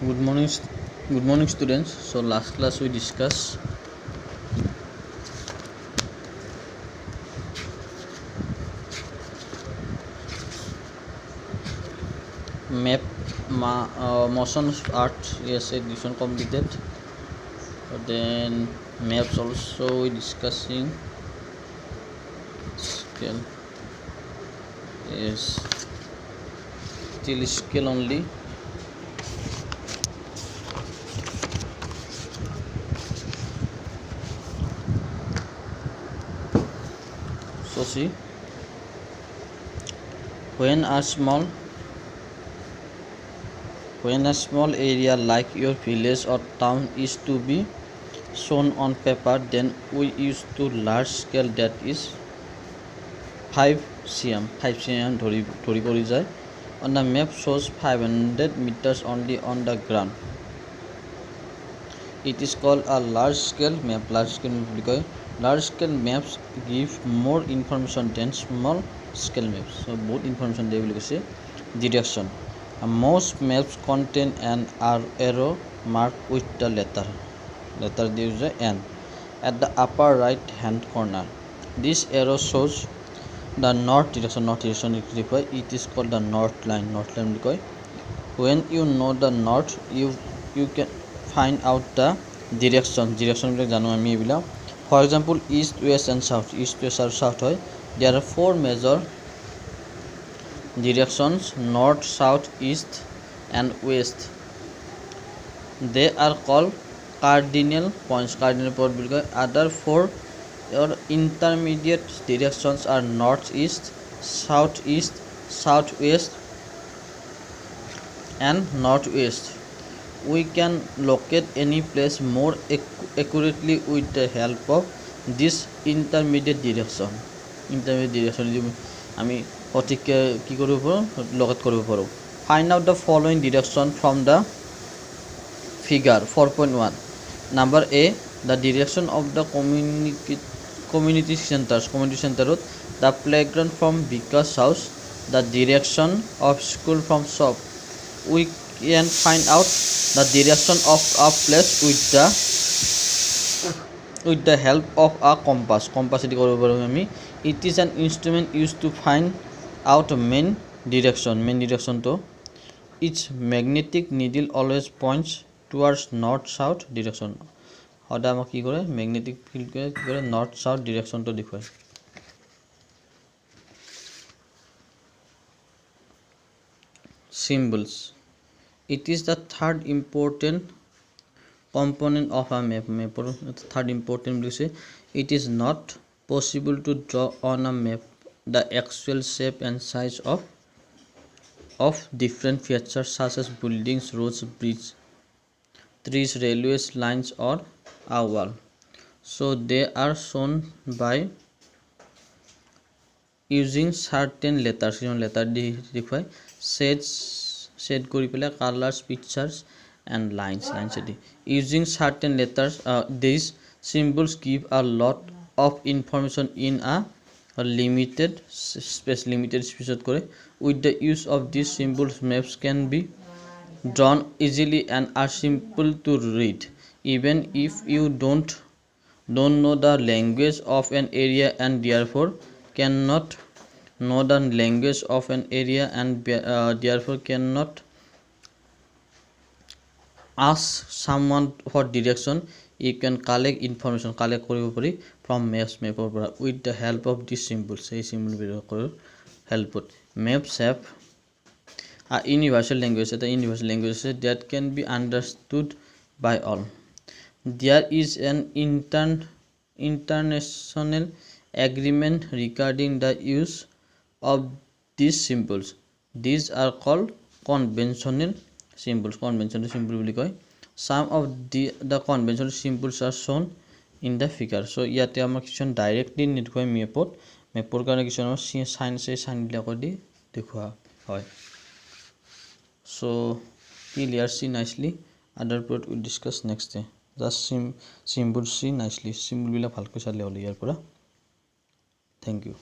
Good morning, good morning, students. So last class we discussed map motion art. Yes, edition completed. Then maps also we discussing scale. Yes, still scale only. So see, when a small area like your village or town is to be shown on paper, then we use to large scale, that is 5 cm ধৰি পৰি যায়. On the map shows 500 meters only on the ground. It is called a large scale map. Large scale maps give more information than small scale maps. So both information they will say direction. Most maps contain an arrow marked with the letter they use N at the upper right hand corner. This arrow shows the north direction. It is called the north line. When you know the north, you can find out the direction for example, east, west and south. There are 4 major directions: north, south, east and west. They are called cardinal points. Other 4 or intermediate directions are northeast, southeast, southwest and northwest. We can locate any place more accurately with the help of this intermediate direction. আমি সঠিককে কি কৰিব পাৰোঁ, লকেট কৰিব পাৰোঁ. Find out the following direction from the figure 4.1. Number A, the direction of the community centers. The playground from Vikas house, the direction of school from shop. We can find out the direction of a place with the help of a compass. It is an instrument used to find out main direction to its magnetic needle always points towards north south direction. সদায় আমাক কি কৰে, magnetic field কৰে north south direction to দেখুৱায়. Symbols. It is the third important component of a map. Third important বুলি কৈছে. It is not possible to draw on a map the actual shape and size of different features such as buildings, roads, bridges, trees, railways, lines or a wall. So they are shown by using certain letters. Shade কৰি পেলাই colors, pictures and lines. Using certain letters, these symbols give a lot of information in a limited space. With the use of these symbols, maps can be drawn easily and are simple to read. Even if you don't know the language of an area and therefore cannot ask someone for direction, you can collect information কৰিব পাৰি from maps with the help of these symbols. এই symbol বিলাকৰ helpত maps have a universal language that can be understood by all. There is an international agreement regarding the use of these symbols. These are called conventional symbols. বুলি কয়. Some of the conventional symbols are shown in the figure. So ইয়াতে আমাৰ কিছুমান directly নেদেখুৱাই মেপৰ কাৰণে কিছুমান চাইনবিলাকৰ দি দেখুওৱা হয়. So clear, see nicely. Other part we discuss next day. Just symbol see nicely. Symbol বিলাক ভালকৈ চালে হ'ল ইয়াৰ পৰা. Thank you.